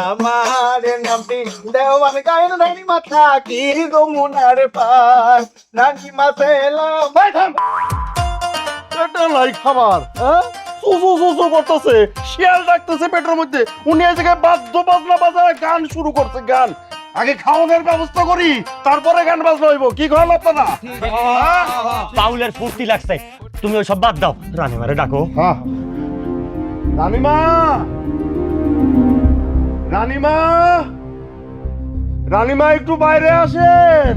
আমার নামটি দেওয়ান গায়ের রানী মাথা কি যমুনার পার রানী মাথা এলাম এটা লাই খাবার হ্যাঁ সুসু করতেছে শিয়াল ডাকতেছে পেটের মধ্যে উনি এই জায়গায় বাদ্য বাজনা বাজায় গান শুরু করছে গান আগে খাওয়ানোর ব্যবস্থা করি তারপরে গান বাজনা হইব কি করেন আপনারা পাউলের ফুর্তি লাগছে তুমি ওই সব বাদ দাও রানীমারে ডাকো হ্যাঁ রানীমা রানীমা রানীমা একটু বাইরে আসেন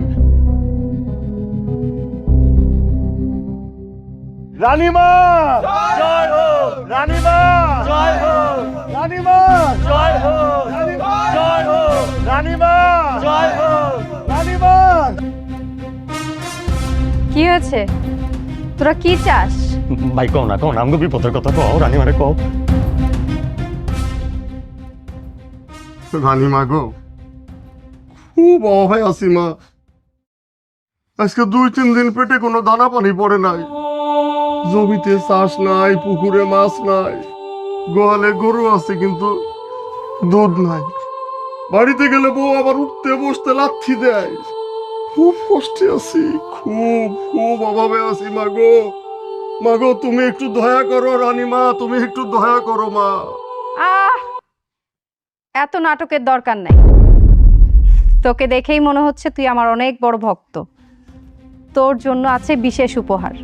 রানীমা জয় হোক রানীমা জয় হোক রানীমা জয় হোক জয় হোক রানীমা জয় হোক রানীমা কি হয়েছে? তোরা কি চাস? ভাই কও না আমাকে বিপদের কথা কও রানীমারে কও রানীমা গো খুব অভায় আছি মা আজকে 2-3 দিন পেটে কোনো দানা পানি পড়ে নাই জমিতে চাষ নাই পুকুরে মাছ নাই গোয়ালে গরু আছে কিন্তু দুধ নাই বাড়িতে গেলে বউ আবার উঠতে বসতে লাথি দেয় খুব কষ্টে আছি খুব অভাবে আছি মাগো তুমি একটু দয়া করো রানীমা তুমি একটু দয়া করো মা আহ এত নাটকের দরকার নাই। তোকে দেখেই মনে হচ্ছে তুই আমার অনেক বড় ভক্ত। তোর জন্য আছে বিশেষ উপহার।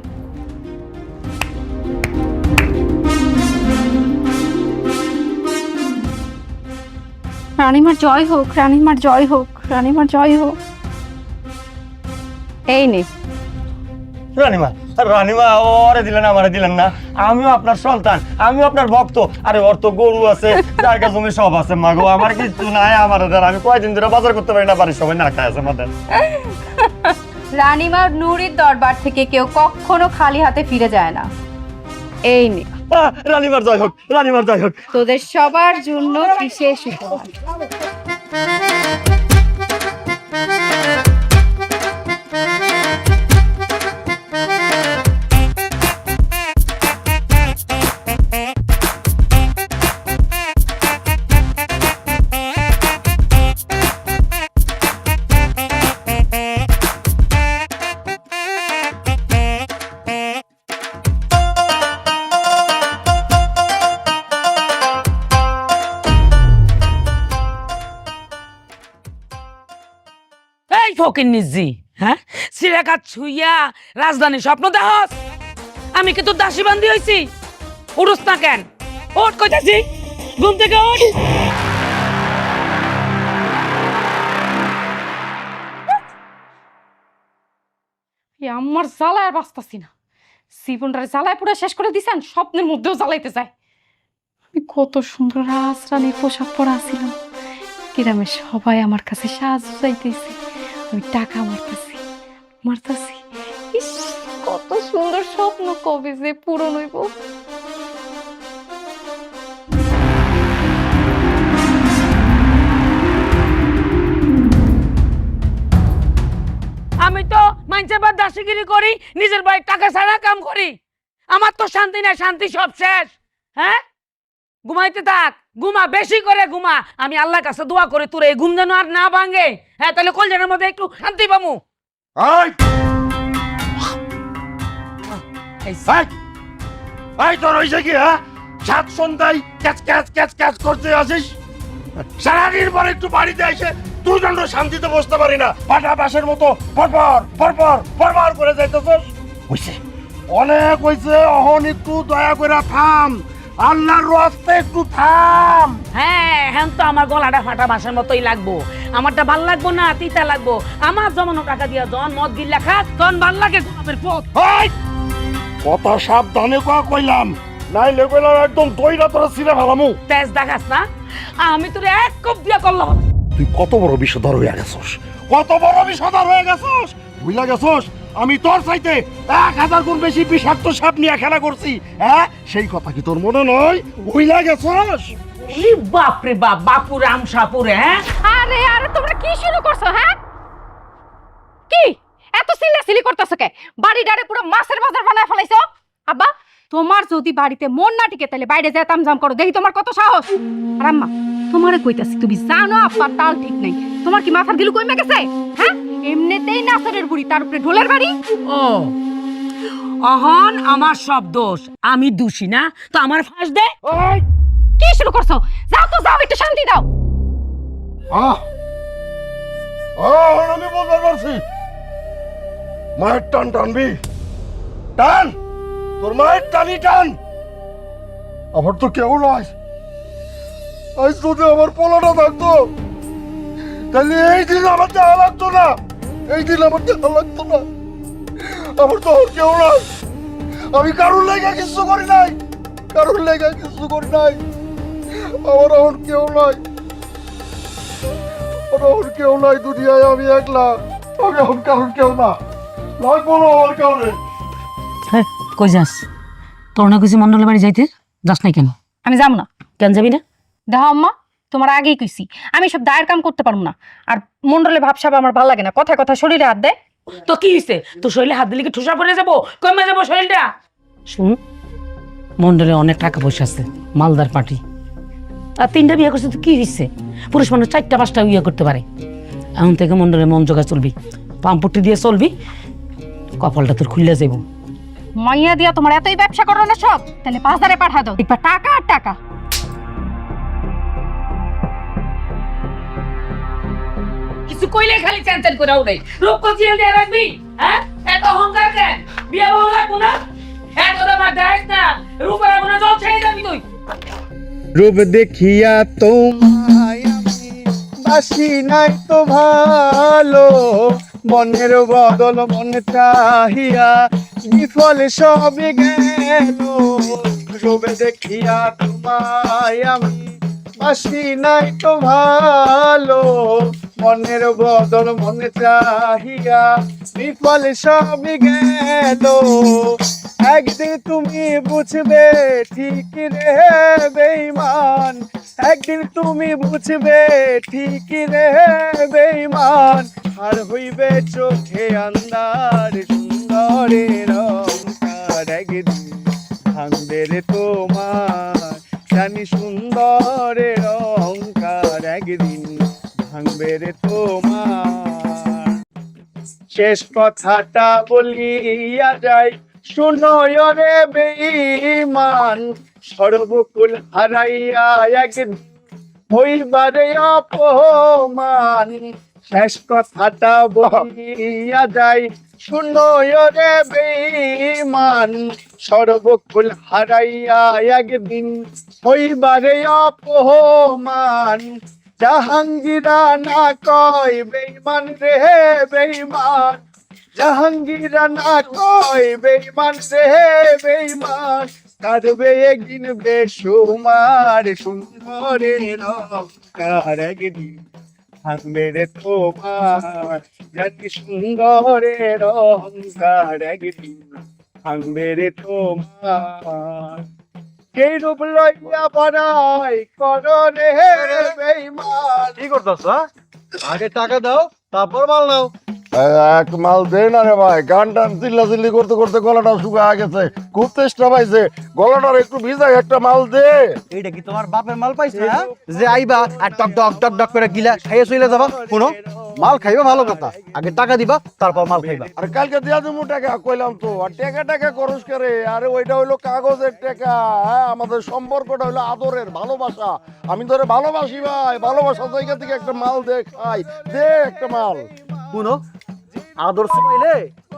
রানীমার জয় হোক, রানীমার জয় হোক, রানীমার জয় হোক। এই নে। রানীমা ওরে দিলেন আমারে দিলেন না আমিও আপনার সন্তান আমিও আপনার ভক্ত আরে ওর তো গরু আছে জায়গা জমি সব আছে মাগো আমার কিছু নাই আমার আমি কয়দিন ধরে বাজার করতে পারি না বাড়ির সবাই না খায় আছে আমাদের রানীমার নুরির দরবার থেকে কেউ কখনো খালি হাতে ফিরে যায় না। এই নে। রানীমার জয় হোক তোদের সবার জন্য বিশেষ উপহার। এই ফকির নিজি হ্যাঁ সিরাকাত ছুইয়া রাজধানী স্বপ্ন দেহস আমি কি তোর দাসী বান্দি হইছি উড়ুস না কেন ওঠ কইতাছি ঘুম থেকে ওঠ আমার জ্বালায় বাঁচতাছি না জীবনটারে জ্বালায় পুরো শেষ করে দিছেন স্বপ্নের মধ্যেও জ্বালাইতে যায় আমি কত সুন্দর রাজরানীর পোশাক পরা ছিলাম গ্রামের সবাই আমার কাছে সাহায্য চাইতেছে আমি টাকা মারতাছি ইস কত সুন্দর স্বপ্ন কবে যে পূরণ হইব আমি তো মানুষের বাদ দাসিগিরি করি নিজের বাড়ির টাকা ছাড়া কাম করি আমার তো শান্তি নাই শান্তি সব শেষ হ্যাঁ ঘুমাইতে থাক ঘুমা বেশি করে ঘুমা আমি আল্লাহর কাছে দোয়া করে তোর এই ঘুম যেন আর না ভাঙে হ্যাঁ তাহলে কলজের মধ্যে একটু শান্তি পামু তোর হয়েছে কি হ্যাঁ সাত সন্ধ্যায় ক্যাচ করতে আসিস সারাদিন পর একটু বাড়িতে এসে দুজন শান্তিতে বসতে পারি না পাটা বাসের মতো পরপর করে যাইতেছস হইছে অনেক হইছে অহন একটু দয়া করে থাম আল্লাহর রাস্তে একটু থাম হ্যাঁ হ্যাঁ তো আমার গলাটা ফাটা বাসার মতোই লাগবো আমারটা ভাল লাগবো না তিতা লাগবো আমার জমানো টাকা দিয়া জন মদ গিল্লা খাস তখন ভাল লাগে গোলাপের পথ কথা সাবধানে কইলাম নাইলে কইলাম একদম দইরা তোরা ছিঁড়ে ফেলামু তেজ দেখাস না আমি তোর এক কপ দিয়া করলাম তুই কত বড় বিষধর হয়ে গেছস বুঝলা গেছস আমি তোর চাইতে 1000 গুণ বেশি বিষাক্ত সাপ নিয়ে খেলা করছি হ্যাঁ সেই কথা কি তোর মনে নয় বুঝলা গেছস বাপ রে বাপ বাপু রাম সাপুরে হ্যাঁ আরে আরে তোমরা কি শুরু করছো হ্যাঁ কি এত সিলাসিলি করতেছো কে বাড়িটারে পুরো মাছের বাজার বানায় ফেলাইছো আব্বা তোমার যদি বাড়িতে মন না টিকে তাহলে বাইরে যায় তামঝাম করো, দেখি তোমার কত সাহস। আর আম্মা তোমারে কইতাছি, তুমি জানো আব্বার তাল ঠিক নাই, তোমার কি মাথার গিলু কইমা গেছে? হ্যাঁ, এমনিতেই নাসরের বুড়ি, তার উপরে ঢোলের বাড়ি। ও অহন আমার সব দোষ, আমি দোষী না তো আমার ফাঁস দে। কি শুরু করছো? যাও তো যাও, একটু শান্তি দাও। আমি বুঝতে পারছি, মায়ের টান টানবি, টান, তোর মায়ের টানি টান। আমার তো কেউ নয়, আজ যদি আমার পোলাটা থাকতো তাহলে এই দিন আমার দেওয়া লাগতো না, এই দিন আমার দেওয়া লাগতো না। আমার তো আর কেউ নয়, আমি কারোর লেগে কিছু করি নাই, কারোর লেগে কিছু করি নাই। আমার আর কেউ নয়, আমার কেউ নাই দুনিয়ায়, আমি একলা, আমি এখন কারোর কেউ না। লাগবো না আমার কারণে। হ্যাঁ, কই যাস? তোর না কিছু মন্ডলের বাড়ি যাইতে, যাস নাই কেন? আমি যাবো না। কেন যাবি না? দেখো আম্মা, তোমার আগেই কইছি আমি সব দায়ের কাম করতে পারবো না। আর মন্ডলে ভাবসাব আমার ভালো লাগে না, কথায় কথা শরীরে হাত দেয়। তো কি হইছে? তোর শরীরে হাত দিলে কি ঠোসা পড়ে যাবো, কমে যাবো শরীরটা? শুন, মন্ডলে অনেক টাকা পয়সা আছে, মালদার পার্টি। আর 3টা বিয়ে করছে তো কি হইছে? পুরুষ মানুষ 4টা 5টা বিয়ে করতে পারে। এখন থেকে মন্ডলে মন জোগা চলবি, পাম্পটি দিয়ে চলবি, কপালটা তোর খুললে যাবো। মাইয়া দিয়া তোমার এতই ব্যবসা করো না সব, তাহলে বাজারে পাঠা দাও, দেখবা টাকা আর টাকা। কিছু কইলে খালি চ্যান করে উঠে, রূপ কচিয়ে দিয়ে রাখবি। হ্যাঁ, এত অহংকার কেন? বিয়ে বউ লাগবো না, এত দামা দেখ না, রূপের আগুনে জল ছেড়ে যাবি তুই। রূপ দেখিয়া তোমায় আমি বাসি নাই তো ভালো, মনের বদল মন চাহিয়া বিফল সবে গেল। রূপ দেখিয়া তোমায় আমি বাসি নাই তো ভালো, মনের বদল মন চাহিয়া বিফল সবে গেল। একদিন তুমি বুঝবে ঠিক রে বেঈমান, একদিন তুমি বুঝবে ঠিক রে বেঈমান। আর হইবে চোখে আন্দার সুন্দরের অহংকার, একদিন ভাঙবে রে তোমার জানি সুন্দরের অহংকার, একদিন ভাঙবে রে তোমার। শেষ কথাটা বলিয়া যাই শুনো রে বেঈমান, সর্বকুল হারাইয়া একদিন হইবারে অপমান। শেষ কথাটা বলিয়া যাই শুনো রে বেঈমান, সর্বকুল হারাইয়া একদিন হইবারে অপমান। জাহাঙ্গীরা না কয় বেঈমান রে বেঈমান, জাহাঙ্গীরা না কয় বেঈমান রে বেঈমান। কাঁদবে একদিন বেসুমার সুন্দরের অহংকার, একদিন ভাঙবে রে তোমার জানি সুন্দরের অহংকার, একদিন ভাঙবে রে তোমার। কে রূপ লইয়া বড়াই করো রে বেঈমান। কি করতেছ? আগে টাকা দাও তারপর মাল নাও। এক মাল দে না রে ভাই, গান টান চিল্লা চিল্লি করতে করতে গলাটা শুকিয়ে গেছে, খুব চেষ্টা পাইছে, গলাটার একটু ভিজাই একটা মাল দে। এইটা কি তোমার বাপের মাল পাইছে যে আইবা আর টক টক টক টক করে গিলা খাইয়ে চলে যাবা? শুনো, মাল খাইবা ভালো কথা, আগে টাকা দিবা তারপর মাল খাইবা। আর কালকে দিয়া দেবো টাকা কইলাম তো, আর টাকা টাকা খরচ করে, আরে ওইটা হইলো কাগজের টাকা। হ্যাঁ, আমাদের সম্পর্কটা হইলো আদরের, ভালোবাসা। আমি তোরে ভালোবাসি ভাই, ভালোবাসা জায়গা থেকে একটা মাল দে খাই, দে একটা মাল। শুনো, আদর্শ পাইলে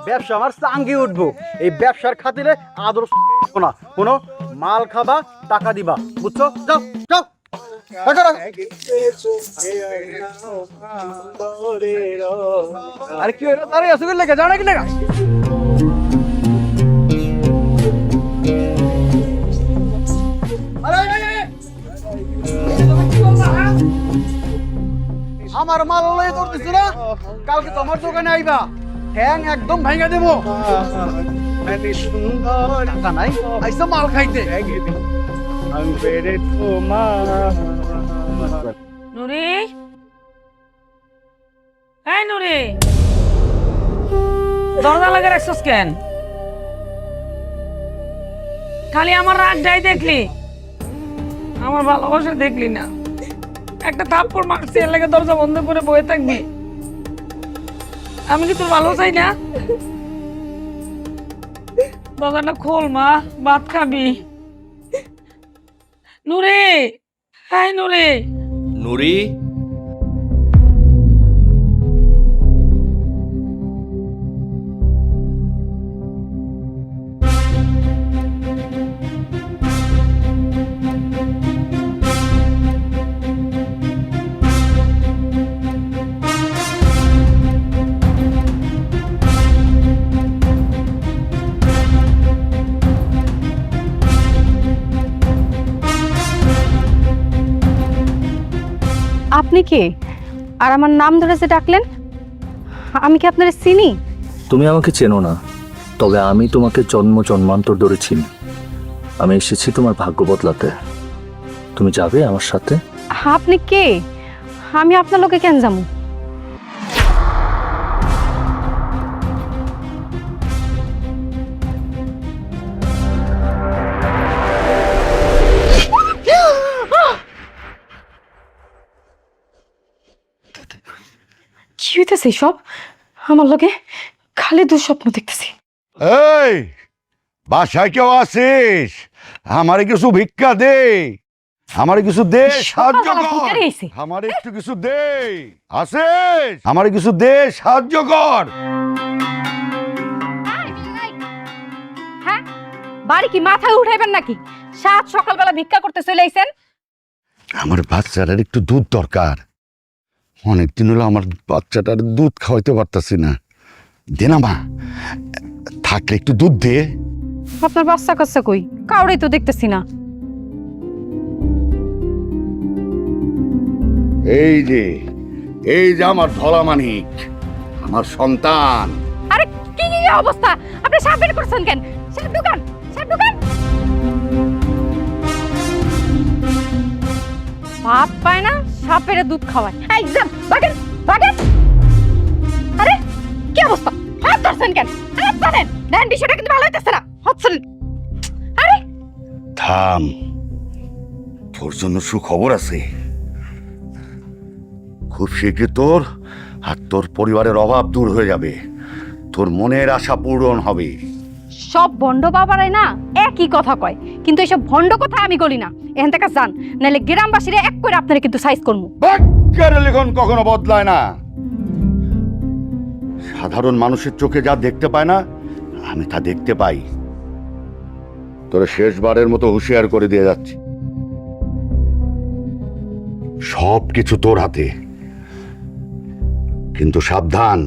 ব্যবসা আমার চাঙ্গি উঠবো, এই ব্যবসার খাতিরে আদর্শ না। শুনো, মাল খাবা টাকা দিবা, বুঝছো? যাও যাও। আরে কি হইলো? তারে আসবে লেগে যাও নাকি লেগা? আমার মাল লয়ে করতেছ না? কালকে তো আমার দোকানে আইবা, ঠ্যাং একদম ভাঙা দেবো। টাকা নাই, আইসা মাল খাইতে। নুরি, এই নুরি, দরজা লাগা রাখছস কেন? খালি আমার রাগটাই দেখলি, আমার ভালোবাসা দেখলি না। একটা থাপ্পড় মারছি, এর লাগে দরজা বন্ধ করে বয়ে থাকবি? আমি কি তোর ভালো চাই না? দরজাটা খোল মা, ভাত খাবি। নুরে, হাই নুরে। নুরি, আপনি কে? আর আমার নাম ধরে যে ডাকলেন, আমি কি আপনার চিনি? তুমি আমাকে চেনো না, তবে আমি তোমাকে জন্ম জন্মান্তর ধরে চিনি। আমি এসেছি তোমার ভাগ্য বদলাতে। তুমি যাবে আমার সাথে? আপনি কে? আমি আপনার লোকে কেন যাবো? কি হইতেছে সব? আমার লোকে খালি দুঃস্বপ্ন দেখতেছি। এই বাসায় কেউ আছিস? আমারে কিছু ভিক্ষা দে, আমারে কিছু দে, সাহায্য সকালবেলা কর। ভিখারি আইছে। আমারে একটু কিছু দে, আছিস? আমারে কিছু দে, সাহায্য কর। হ্যাঁ, বাড়ি কি মাথায় উঠাইবেন নাকি? সাত সকালবেলা ভিক্ষা করতে চলে আইছেন? আমার বাচ্চাটার একটু দুধ দরকার। অনেকদিন হলো আমার বাচ্চাটার দুধ খাওয়াইতে পারতাছি না। দে না মা, থাকলে একটু দুধ দে। আপনার বাচ্চা কাচ্চা কই? কাউরেই তো দেখতেছি না। এই যে, এই যে আমার ধলা মানিক, আমার সন্তান। আরে কি কি অবস্থা? আপনি সাপ বের করছেন কেন? সাপ ঢুকান, সাপ ঢুকান। ভাত পায় না, সাপের দুধ খাওয়ায়। এই যান, ভাগেন, ভাগেন। আরে কি অবস্থা? হাত ধরছেন কেন? হাত ধরেন। দেন, বিষয়টা কিন্তু ভালো হইতেছে না। হচ্ছেন। আরে থাম, তোর জন্য সুখবর আছে। খুব শীঘ্রই তোর আর তোর পরিবারের অভাব দূর হয়ে যাবে, তোর মনের আশা পূরণ হবে। সব ভণ্ড বাবারাই না একই কথা কয়, কিন্তু এইসব ভণ্ড কথা আমি বলি না। এখান থেকে যান, নাহলে গ্রামবাসীরা এক করে আপনারা কিন্তু সাইজ করবো। ভাগ্যের লেখন কখনো বদলায় না। সাধারণ মানুষের চোখে যা দেখতে পায় না, আমি তা দেখতে পাই। তোরা শেষবারের মতো হুঁশিয়ার করে দিয়ে যাচ্ছি, সব কিছু তোর হাতে। কিন্তু সাবধান,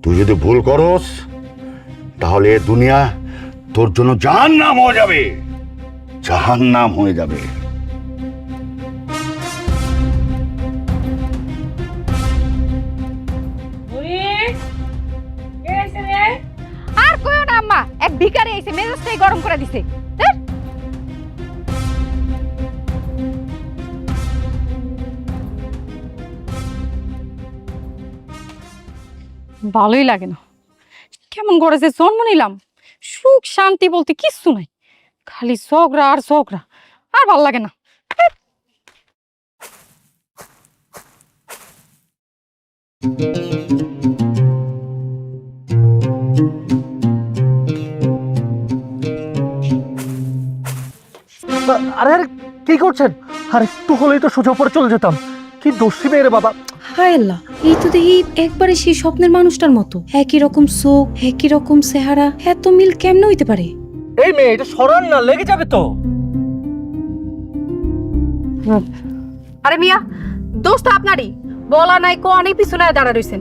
তুই যদি ভুল করস তাহলে এ দুনিয়া তোর জন্য জাহান্নাম হয়ে যাবে, জাহান্নাম হয়ে যাবে। আর কইও না আম্মা, এক ভিখারি আইছে, মেজাজটাই গরম করে দিছে। ধ্যাৎ। ভালোই লাগে না। কেমন করে যে জন্ম নিলাম, সুখ শান্তি বলতে কিচ্ছু নাই, খালি ঝগড়া আর ঝগড়া। আর ভাল লাগে না। আরে আরে কি করছেন? আর একটু হলেই তো সোজা পরে চলে যেতাম। কি দোষী মেয়ে রে বাবা। হায় আল্লাহ, এই তো দেখি একবারে সেই স্বপ্নের মানুষটার মতো, একই রকম চোখ, একই রকম চেহারা, এত মিল কেমনে হইতে পারে? এই মেয়ে, এটা সরান না, লেগে যাবে তো। আরে মিয়া, দোষ তো আপনারই। বলা নাই কো অনেক পিছনে দাঁড়া রইছেন।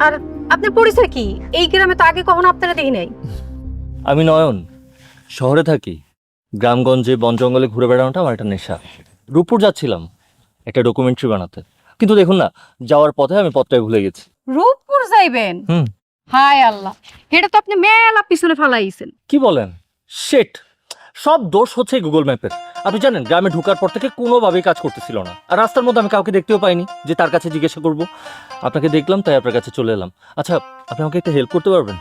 আর আপনার পরিচয় কি? এই গ্রামে তো আগে কখনো আপনারা দেখি নাই। আমি নয়ন, শহরে থাকি। গ্রামগঞ্জে বন জঙ্গলে ঘুরে বেড়ানোটা আমার একটা নেশা। রূপপুর যাচ্ছিলাম একটা ডকুমেন্টারি বানাতে, কিন্তু দেখুন না, যাওয়ার পথে আমি পথটাই ভুলে গেছি। রূপপুর যাইবেন? হুম। হায় আল্লাহ, এটা তো আপনি মেলা পিছনে ফেলাইছেন। কি বলেন? শেট, সব দোষ হচ্ছে গুগল ম্যাপের। আপনি জানেন, গ্রামে ঢোকার পর থেকে কোনোভাবেই কাজ করতেছিল না। আর রাস্তার মধ্যে আমি কাউকে দেখতেও পাইনি যে তার কাছে জিজ্ঞাসা করব। আপনাকে দেখলাম, তাই আপনার কাছে চলে এলাম। আচ্ছা, আপনি আমাকে একটা হেল্প করতে পারবেন?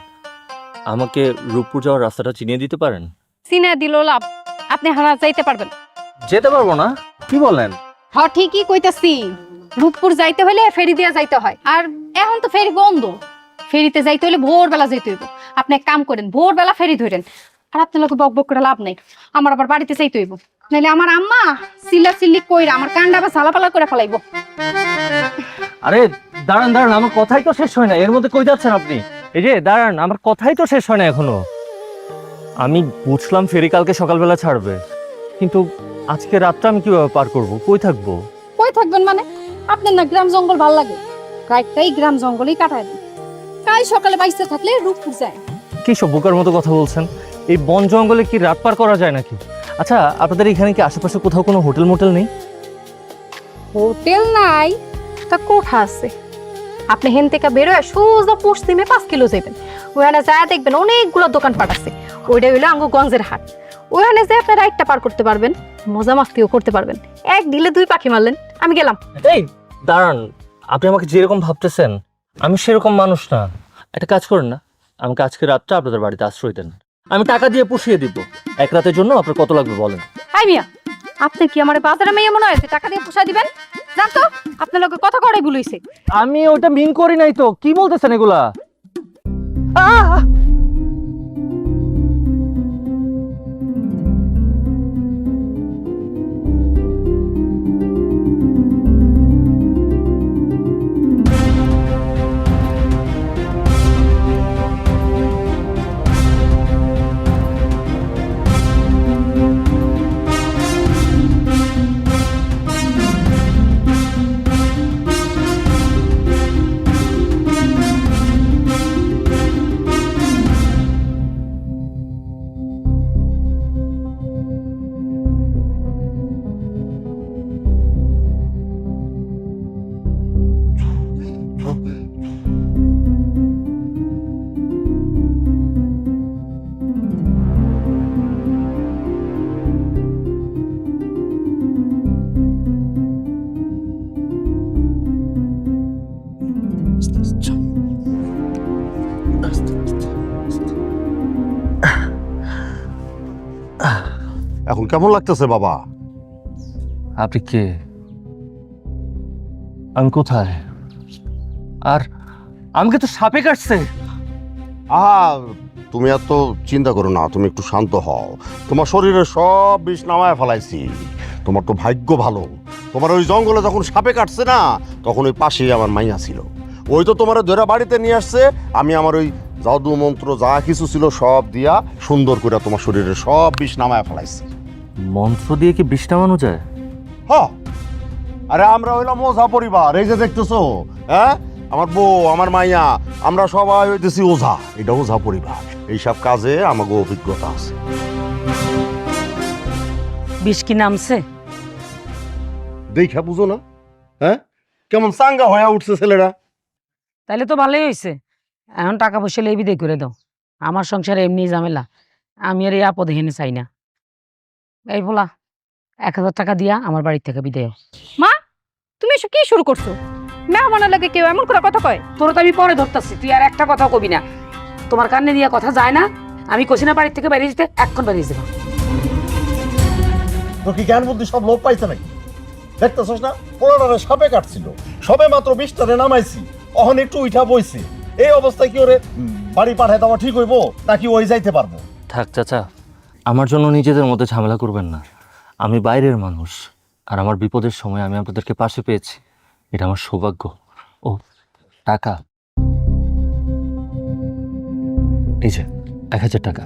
আমাকে রূপপুর যাওয়ার রাস্তাটা চিনিয়ে দিতে পারেন? সিনা দিল লাভ, আপনি হানা যাইতে পারবেন। যেতে পারবো না? কি বলেন? হ ঠিকই কইতাছি, রূপপুর যাইতে হলে ফেরি দিয়া যাইতে হয়, আর এখন তো ফেরি বন্ধ। ফেরিতে যাইতে হলে ভোরবেলা যাইতে হইব। আপনি এক কাম করেন, ভোরবেলা ফেরি ধরেন। আর আপনার লোক বক বক করে লাভ নাই, আমার আবার বাড়িতে যাইতে হইব, নাহলে আমার আম্মা চিল্লা চিল্লি কইরা আমার কান্ডা বা সালাপালা করে ফেলাইব। আরে দাঁড়ান দাঁড়ান, আমার কথাই তো শেষ হয় না, এর মধ্যে কই যাচ্ছেন আপনি? এই যে দাঁড়ান, আমার কথাই তো শেষ হয় না এখনো। আমি বুঝলাম ফেরি কালকে সকালবেলা ছাড়বে, কিন্তু আজকে রাতটা আমি কিভাবে পার করব? কই থাকবো? কই থাকবেন মানে? আপনার না গ্রাম জঙ্গল ভাল লাগে, রাতটাই গ্রাম জঙ্গলেই কাটায় দিন। কাল সকালে বাইসে থাকলে রূপপুর যায়। কি সব বোকার মতো কথা বলছেন? এই বন জঙ্গলে কি রাত পার করা যায় নাকি? আচ্ছা, আপনাদের এখানে কি আশেপাশে কোথাও কোনো হোটেল মোটেল নেই? হোটেল নাই তা কোঠা আছে। আপনি হেন থেকে বেরোয় সোজা পশ্চিমে 5 কিলো যাবেন, ওখানে যায় দেখবেন অনেকগুলো দোকানপাট আছে। ওইটা হইলো আঙ্গগঞ্জের হাট। ওখানে যে আপনি রাইডটা পার করতে পারবেন, মজা মাস্তিও করতে পারবেন। এক ঢিলে 2 পাখি মারলেন। আমি গেলাম। এই দাঁড়ান, আপনি আমাকে যেরকম ভাবতেছেন আমি সেরকম মানুষ না। একটা কাজ করেন না, আমাকে আজকে রাতটা আপনাদের বাড়িতে আশ্রয় দেন, আমি টাকা দিয়ে পুষিয়ে দিব। এক রাতের জন্য আপনার কত লাগবে বলেন? হাই মিয়া, আপনি কি আমার বাজারে মেয়ে মনে হয়েছে টাকা দিয়ে পোষা দিবেন? জান তো আপনার লোকে কথা করাই ভুল হইছে। আমি ওটা মিন করি নাই তো, কি বলতেছেন এগুলা? আহ! এখন কেমন লাগতেছে বাবা? আপনি কে? আমি কোথায়? আর আমাকে তো সাপে কাটছে। আহা, তুমি এত চিন্তা করো না, তুমি একটু শান্ত হও। তোমার শরীরে সব বিষ নামায় ফেলাইছি। তোমার তো ভাগ্য ভালো, তোমার ওই জঙ্গলে যখন সাপে কাটছে না, তখন ওই পাশেই আমার মাইয়া ছিল। ওই তো তোমার ধরে বাড়িতে নিয়ে আসছে। আমি আমার ওই জাদু মন্ত্র যা কিছু ছিল সব দিয়া সুন্দর করে তোমার শরীরে সব বিষ নামায় ফেলাইছি। মন্ত্র দিয়ে কি বিষ নামানো যায়? হ, আরে আমরা হইলাম ওঝা পরিবার। এই যে দেখতেছো, হ্যাঁ, আমার বউ, আমার মাইয়া, আমরা সবাই হইতেছি ওঝা। এটা ওঝা পরিবার, এইসব কাজে আমাকে অভিজ্ঞতা আছে। বিষ কি নামছে? দেখা বুঝো না? হ্যাঁ, কেমন চাঙ্গা হয়ে উঠছে ছেলেরা। তাইলে তো ভালোই হয়েছে। এখন টাকা পয়সা লেই বিদায় করে দাও। আমার সংসারে এমনি ঝামেলা, আমি আর এই আপদে হেনে চাই না। এই বলা 1000 টাকা দিয়া আমার বাড়ি থেকে বিদায় হও। মা, তুমি এসব কি শুরু করছো? মেহমানের লাগে কেউ এমন করে কথা কয়? তোর তো আমি পরে ধরতাছি, তুই আর একটা কথা কবি না। তোমার কানে দিয়া কথা যায় না। আমি কছি না বাড়ির থেকে বেরিয়ে যেতে, এখন বেরিয়ে যাবো। তোর কি জ্ঞান বুদ্ধি সব লোপ পাইছে নাকি? দেখতেছস না, পোলারে সাপে কাটছিল, সবে মাত্র বিষ্টারে নামাইছি, অহন একটু উঠা বইছে। এই অবস্থায় কি ওরে বাড়ি পাঠায় দেওয়া ঠিক হইব, নাকি ওই যাইতে পারবো? থাক চাচা, আমার জন্য নিজেদের মধ্যে ঝামেলা করবেন না। আমি বাইরের মানুষ, আর আমার বিপদের সময় আমি আপনাদেরকে পাশে পেয়েছি, এটা আমার সৌভাগ্য। ও টাকা, এই যে 1000 টাকা।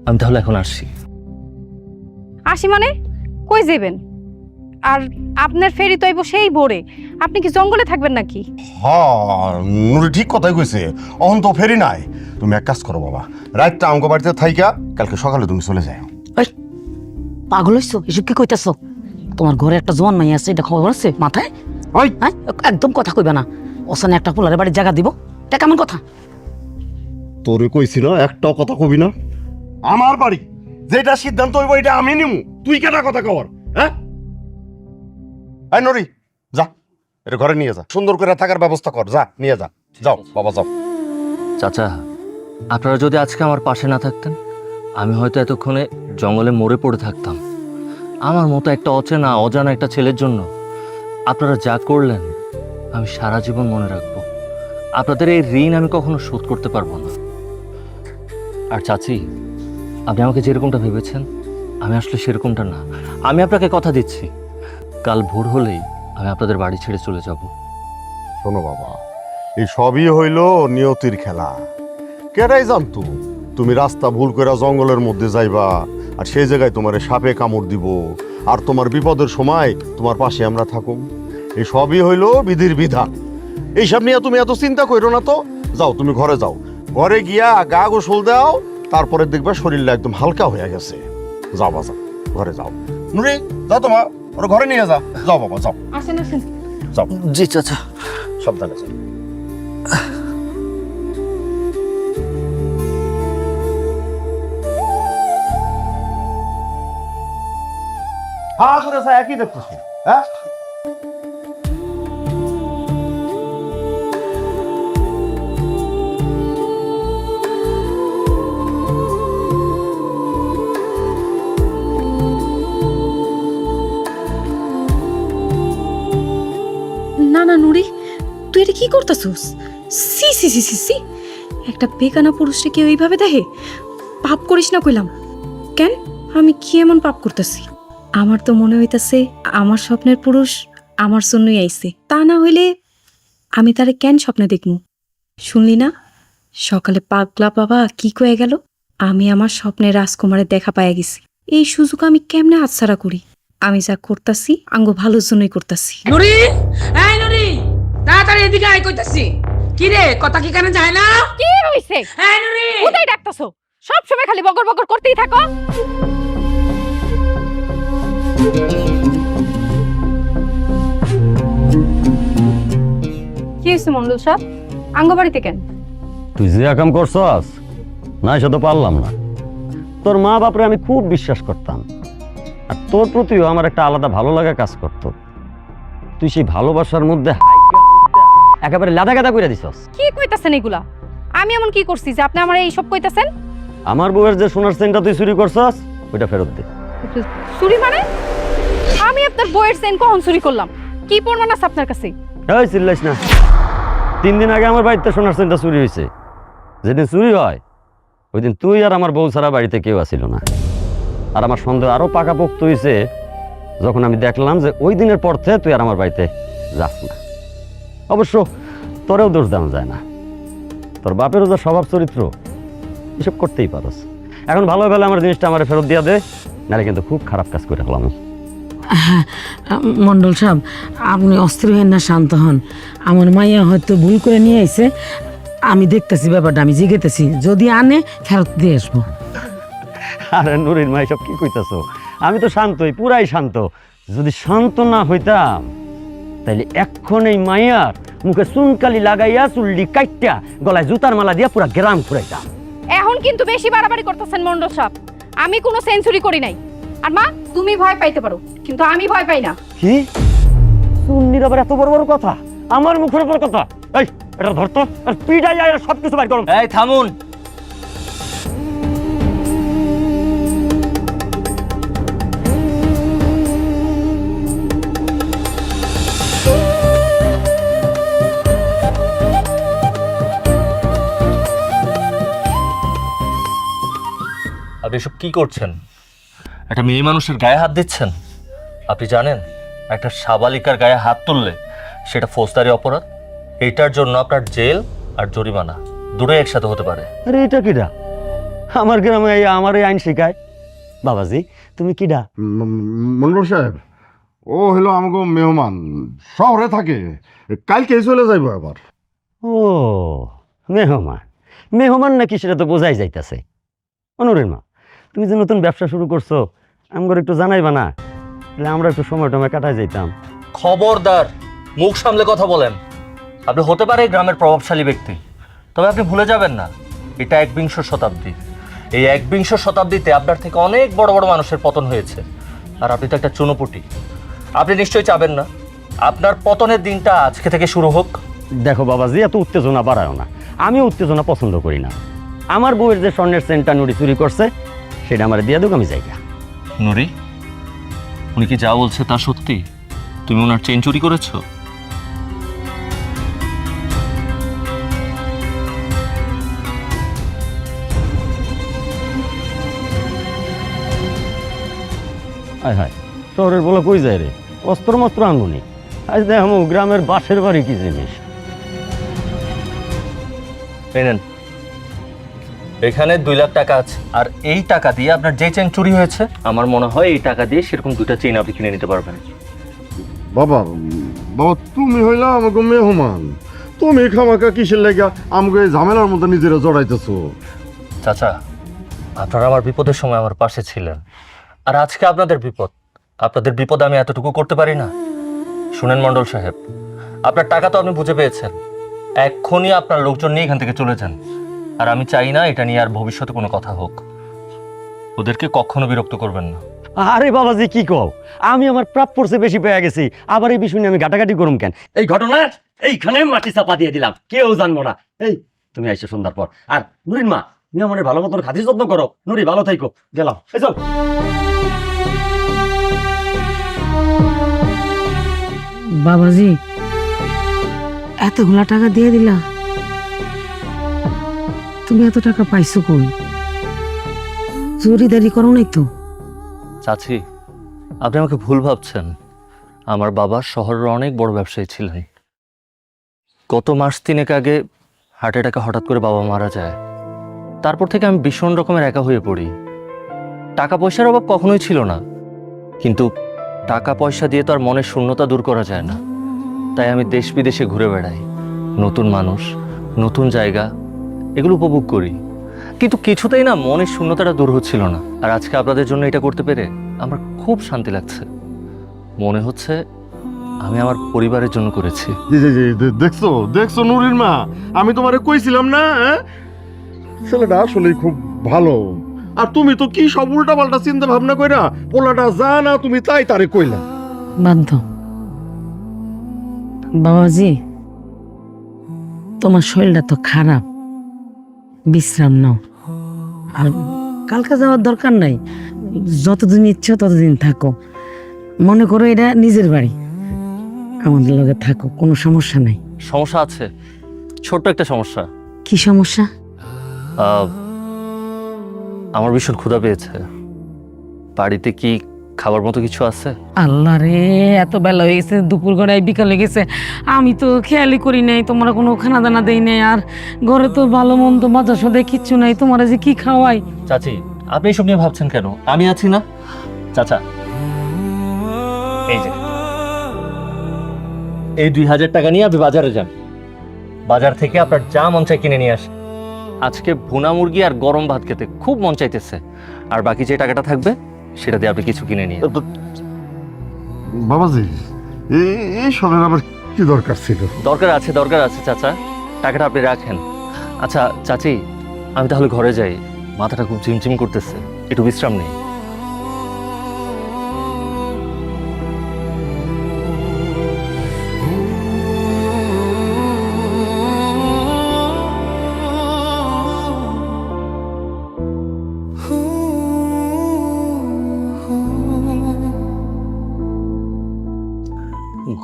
আমি তাহলে এখন আসছি। আসি মানে কই যাবেন? আর আপনার ফেরি তো আইব সেই ভোরে, আপনি কি জঙ্গলে থাকবেন নাকি? হ্যাঁ, নুরি ঠিক কথাই কইছে। অহন তো ফেরি নাই। তুমি এক কাজ করো বাবা, রাতটা আমগো বাড়িতে থাইকা কালকে সকালে তুমি চলে যাও। ওই পাগল হইছো? এসব কি কইতাছ? তোমার ঘরে একটা জোয়ান মাই আছে, এটা খবর আছে মাথায়? ওই হ্যাঁ, একদম কথা কইবা না। ওসানে একটা পোলারে বাড়ির জায়গা দিব, এটা কেমন কথা? তোরে কইছি না একটাও কথা কবি না। আমার বাড়ি, যেটা সিদ্ধান্ত হইব এটা আমি নিমু, তুই কেটা কথা কর? হ্যাঁ, এই নরি, যা এটা ঘরে নিয়ে যা, সুন্দর করে থাকার ব্যবস্থা কর। যা নিয়ে যা, যাও বাবা যাও। চাচা, আপনারা যদি আজকে আমার পাশে না থাকতেন, আমি হয়তো এতক্ষণে জঙ্গলে মরে পড়ে থাকতাম আমার মতো একটা অচেনা অজানা একটা ছেলের জন্য। আপনারা যা করলেন আমি সারা জীবন মনে রাখবো। আপনাদের এই ঋণ আমি কখনো শোধ করতে পারবো না। আর চাচি, আপনি আমাকে যেরকমটা ভেবেছেন আমি আসলে সেরকমটা না। আমি আপনাকে কথা দিচ্ছি, কাল ভোর হলেই আমি আপনাদের বাড়ি ছেড়ে চলে যাব। শোনো বাবা, এই সবই হইল নিয়তির খেলা। কেডাই জানতো তুমি রাস্তা ভুল করে জঙ্গলের মধ্যে যাইবা, আর সেই জায়গায় তোমার সাপে কামড় দিব, আর তোমার বিপদের সময় তোমার পাশে আমরা থাকুম। এই সবই হইল বিধির বিধান। এইসব নিয়ে তুমি এত চিন্তা করো না তো। যাও, তুমি ঘরে যাও, ঘরে গিয়া গা গোসল দাও, তারপরে দেখবা শরীরটা একদম হালকা হয়ে গেছে। যাও বাবা, ঘরে যাও। নুরি, যাও তোমার ওর ঘরে নিয়ে যাও। যাও বাবা, যাও আসেন আসেন। যাও, জি চাচা। সাবধানে যাও। হ্যাঁ করে একই দেখতেছি। হ্যাঁ, না না নুরি, তুই এটা কি করতেছস? সি সি সি সি সি, একটা বেগানা পুরুষকে কেউ এইভাবে দেখে? পাপ করিস না কইলাম। কেন, আমি কি এমন পাপ করতেছি? আমার তো মনে হইতাছে আমার স্বপ্নের পুরুষ আমার জন্যই আইছে। তা না হইলে আমি তারে কেন স্বপ্নে দেখমু? শুনলি না সকালে পাগলা বাবা কি কয়ে গেল? আমি আমার স্বপ্নের রাজকুমারের দেখা পাইয়া গেছি। এই সুযোগ আমি কেমনে হাতছাড়া করি? আমি যা করতাছি আঙ্গ ভালোর জন্যই করতাছি। নুরি, এই নুরি, তাড়াতাড়ি এদিকে আয় কইতাছি। কি রে, কথা কি কানে যায় না? কি হইছে? এই নুরি, কোথায় ডাকতাছো? সব সময় খালি বকর বকর করতেই থাকো। কি হয়েছে মন্ডল সাহেব, আঙ্গবাড়িতে কেন? তুই যে কাম করছস না, সে তো পারলাম না। তোর মা বাপরে আমি খুব বিশ্বাস করতাম, আর তোর প্রতিও আমার একটা আলাদা ভালো লাগা কাজ করতো। তুই সেই ভালোবাসার মধ্যে একেবারে লাদা গাদা করে দিছস। কি কইতাছেন এগুলা? আমি এমন কি করছি যে আপনি আমার এইসব কইতাছেন? আমার বউয়ের যে সোনার চেনটা তুই চুরি করছস ওইটা ফেরত দে। চুরি মানে? আমি আপনার বইয়ের চেন কখন চুরি করলাম? কি প্রমাণ আছে আপনার কাছে? এই চিল্লাইস না। 3 দিন আগে আমার বাড়িতে সোনার চেনটা চুরি হয়েছে। যেদিন চুরি হয় ওই দিন তুই আর আমার বউ ছাড়া বাড়িতে কেউ আসিল না। আর আমার সন্দেহ আরো পাকাপোক্ত হয়েছে যখন আমি দেখলাম যে ওই দিনের পর থেকে তুই আর আমার বাড়িতে যাস না। অবশ্য তোরেও দোষ দেওয়া যায় না, তোর বাপেরও যা স্বভাব চরিত্র, এসব করতেই পারস। এখন ভালো ভালো আমার জিনিসটা আমার ফেরত দিয়া দে, নাহলে কিন্তু খুব খারাপ কাজ করে ফেলাম। মন্ডল সাহেব, আপনি অস্থির হন না, শান্ত হন। আমার মাইয়া হয়তো ভুল করে নিয়ে আইছে, আমি দেখতেছি ব্যাপারটা, আমি জিজ্ঞেতেছি, যদি আনে ফেরত দিয়ে আসবো। আরে নুরির মা, এসব কি কইতাছো? আমি তো শান্তই, পুরাই শান্ত। যদি শান্ত না হইতাম তাইলে এখন এই মাইয়ার মুখে চুনকালি লাগাইয়া চুল্লি কাইটটা গলায় জুতার মালা দিয়া পুরা গ্রাম ঘুরাইতাম। এখন কিন্তু বেশি বাড়াবাড়ি করতেছেন মন্ডল সাহেব। আমি কোনো সেঞ্চুরি করি নাই। আর মা, তুমি ভয় পাইতে পারো, কিন্তু আমি ভয় পাই না। কি চুন্নির আবার এত বড় বড় কথা আমার মুখের উপর কথা? এই এটা ধরতো আর পিড়াই যায় সব কিছু বাইর করো। এই থামুন। আপনি এসব কি করছেন? একটা মেয়ে মানুষের গায়ে হাত দিচ্ছেন। আপনি জানেন একটা সাবালিকার গায়ে হাত তুললে সেটা ফৌজদারি অপরাধ। এটার জন্য আপনার জেল আর জরিমানা দুটোই একসাথে হতে পারে। আরে এটা কিডা? আমার গ্রামে আমার এই আইন শিখায়। বাবাজি তুমি কিডা? মন্ডল সাহেব, ও হলো আমাকে মেহমান, শহরে থাকে, কালকে চলে যাইব আবার। ও মেহমান, মেহমান নাকি সেটা তো বোঝাই যাইতেছে। অনুরের মা, তুমি যে নতুন ব্যবসা শুরু করছো আমাকে একটু জানাইবা না? তাহলে আমরা একটু সময় টময় কাটাই যাইতাম। খবরদার, মুখ সামলে কথা বলেন। আপনি হতে পারে গ্রামের প্রভাবশালী ব্যক্তি, তবে আপনি ভুলে যাবেন না এটা 21 শতাব্দী। এই 21 শতাব্দীতে আপনার থেকে অনেক বড় বড় মানুষের পতন হয়েছে, আর আপনি তো একটা চুনোপুটি। আপনি নিশ্চয়ই চাবেন না আপনার পতনের দিনটা আজকে থেকে শুরু হোক। দেখো বাবাজি, এত উত্তেজনা বাড়ায় না। আমি উত্তেজনা পছন্দ করি না। আমার বউয়ের যে স্বর্ণের চেনটা নুরি চুরি করছে সেটা আমার দিয়ে দেবো, আমি জায়গা। নুরি, উনি কি যা বলছে তা সত্যি? তুমি ওনার চেন চুরি করেছো? হায় হায়, শহরের বলে কই যায় রে, অস্ত্র মস্ত্র আনবনি। আজ দেখ গ্রামের বাসের বাড়ি কি জিনিস। এই নেন, এখানে 2 লাখ টাকা আছে, আর এই টাকা দিয়ে আপনার যে চেন চুরি হয়েছে, আমার মনে হয় এই টাকা দিয়ে সেরকম 2টা চেন আপনি কিনে নিতে পারবেন। বাবা বাবা, তুমি হইলা আমাকে মেহমান, তুমি খামাকা কিসের লেগা আমাকে এই ঝামেলার মধ্যে নিজেরা জড়াইতেছো? চাচা, আপনারা আমার বিপদের সময় আমার পাশে ছিলেন, আর আজকে আপনাদের বিপদ আমি এতটুকু করতে পারি না? শুনেন মণ্ডল সাহেব, আপনার টাকা তো আপনি বুঝে পেয়েছেন, এক্ষুনি আপনার লোকজন নিয়ে এখান থেকে চলে যান। আর আমি চাই না এটা নিয়ে আর ভবিষ্যতে কোনো কথা হোক। ওদেরকে কখনো বিরক্ত করবেন না। আরে বাবাজি কি কও, আমি আমার প্রাপ্যর চেয়ে বেশি পেয়ে গেছি, আবার এই বিষয় নিয়ে আমি ঘাটাঘাটি করুম কেন? এই ঘটনা এইখানে মাটি চাপা দিয়ে দিলাম, কেউ জানবো না। এই তুমি আইসো সন্ধ্যার পর, আর নুরিন মা তুমি আমার ভালো মতন খাতির যত্ন করো। নুরি ভালো থাইকো, গেলাম। এই চল। বাবাজি, এতগুলা টাকা দিয়ে দিলা, তুমি এত টাকা পাইছো কই? চুরিদারি করো নাই তো? চাচি, আপনি আমাকে ভুল ভাবছেন। আমার বাবা শহরের অনেক বড় ব্যবসায়ী ছিলেন। গত মাস 3 আগে হার্ট অ্যাটাকে হঠাৎ করে বাবা মারা যায়। তারপর থেকে আমি ভীষণ রকমের একা হয়ে পড়ি। টাকা পয়সার অভাব কখনোই ছিল না, কিন্তু টাকা পয়সা দিয়ে তো আর মনের শূন্যতা দূর করা যায় না। তাই আমি দেশ বিদেশে ঘুরে বেড়াই, নতুন মানুষ, নতুন জায়গা, এগুলো উপভোগ করি। কিন্তু কিছুতেই না মনের শূন্যতাটা দূর হচ্ছিল না। আর আজকে আপনাদের জন্য এটা করতে পেরে আমার খুব শান্তি লাগছে। মনে হচ্ছে আমি আমার পরিবারের জন্য করেছি। দেখছো দেখছো নুরির মা, আমি তোমারে কইছিলাম না, ছেলেটা আসলেই খুব ভালো। আর তুমি তো কি সব উল্টা পাল্টা চিন্তা ভাবনা কইরা পোলাটা যা না তুমি তাই তারে কইলা। বাধ্য। বাবাজি, তোমার শরীরটা তো খারাপ, বিশ্রাম নাও। আর কালকে যাওয়ার দরকার নাই, যতদিন ইচ্ছা ততদিন থাকো। মনে করো এটা নিজের বাড়ি, আমাদের লগে থাকো, কোনো সমস্যা নাই। সমস্যা আছে, ছোট্ট একটা সমস্যা। কি সমস্যা? আমার ভীষণ ক্ষুধা পেয়েছে। বাড়িতে কি খাবার মতো কিছু আছে? আল্লাহ রে, এত বেলা হয়ে গেছে, দুপুর গড়ায় বিকালে গেছে, আমি তো খেয়ালই করি নাই, তোমরা কোনো খানা দানা দেই নাই। আর ঘরে তো ভালো মন্দ বাজার সদাই কিচ্ছু নাই, তোমরা যে কি খাওয়াই। চাচি, আপনি এসব নিয়ে ভাবছেন কেন? আমি আছি না। চাচা, এই যে এই 2000 টাকা নিয়ে আপনি বাজারে যান, বাজার থেকে আপনার যা মন চাই কিনে নিয়ে আসেন। আজকে ভুনা মুরগি আর গরম ভাত খেতে খুব মন চাইতেছে, আর বাকি যে টাকাটা থাকবে সেটা দিয়ে আপনি কিছু কিনে নিয়ে। বাবাজি, এই সবের আবার কি দরকার ছিল? দরকার আছে চাচা, টাকাটা আপনি রাখেন। আচ্ছা চাচি, আমি তাহলে ঘরে যাই, মাথাটা খুব ঝিমঝিম করতেছে, একটু বিশ্রাম নেই।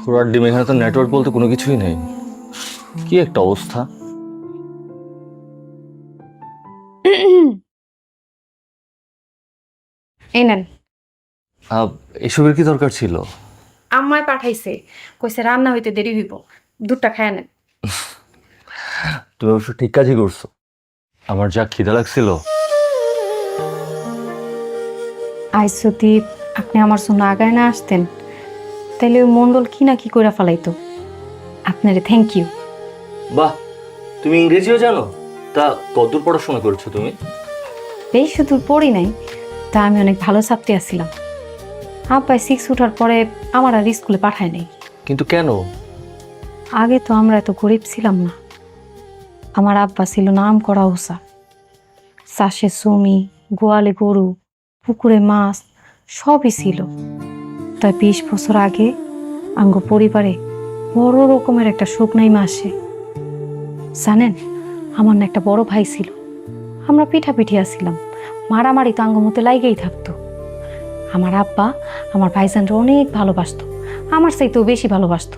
ঘোড়ার ডিম, এখানে তো নেটওয়ার্ক বলতে কোনো কিছুই নেই। কি একটা অবস্থা। এই নেন। এসবের কি দরকার ছিল? আম্মায় পাঠাইছে, কইছে রান্না হইতে দেরি হইব, দুধটা খায় নেন। তুমি অবশ্য ঠিক কাজই করছো। আমার যা খিদা লাগছিল। আজ যদি আপনি আমার জন্য আগায় না আসতেন, তাহলে ওই মন্ডল কি না কি করে ফেলাইতো। আপনারে থ্যাংক ইউ। বাহ, তুমি ইংরেজিও জানো? তা কতদূর পড়াশোনা করেছো তুমি? বেশি দূর পড়ি নাই, তা আমি অনেক ভালো ছাত্রী আছিলাম। আব্বাই 6 উঠার পরে আমার আর স্কুলে পাঠায় নাই। কিন্তু কেন? আগে তো আমরা এত গরিব ছিলাম না। আমার আব্বা ছিল নাম করা ওসা, চাষে জমি, গোয়ালে গরু, পুকুরে মাছ সবই ছিল। তাই 20 বছর আগে আঙ্গ পরিবারে বড় রকমের একটা শুকনাই আসে। জানেন, আমার না একটা বড় ভাই ছিল, আমরা পিঠাপিঠি আসছিলাম। মারামারি তো আঙ্গমতে লাইগেই থাকতো। আমার আব্বা আমার ভাইজানরা অনেক ভালোবাসতো, আমার চাইতেও বেশি ভালোবাসতো।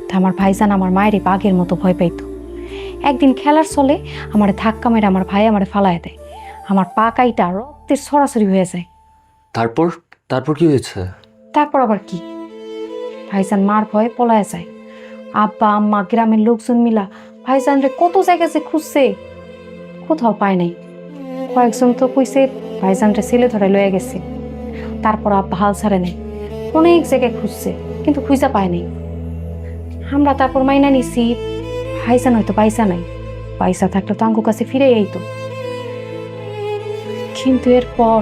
তা আমার ভাইজান আমার মায়েরই বাঘের মতো ভয় পাইতো। একদিন খেলার চলে আমার ধাক্কা মেরে আমার ভাই আমারে ফালায় দেয়। আমার পা কাইটা রক্তের সরাসরি হয়ে যায়। তারপর তারপর কি হয়েছে? তারপর আবার কি, ভাইজান মার ভয়ে পলায় যায়। আব্বা আম্মা গ্রামের লোকজন মিলা ভাইজানরে কত জায়গায় যে খুঁজছে, কোথাও পায় নাই। কয়েকজন তো কইছে ভাইজানরে ছেলে ধরে লয়ে গেছে। তারপর আব্বা হাল ছাড়ে নেই, অনেক জায়গায় খুঁজছে কিন্তু খুঁজা পায় নাই। আমরা তারপর মাইনা নিছি ভাইজান হয়তো পয়সা নাই, পয়সা থাকলে তো আঙ্গু কাছে ফিরে আইতো। কিন্তু এরপর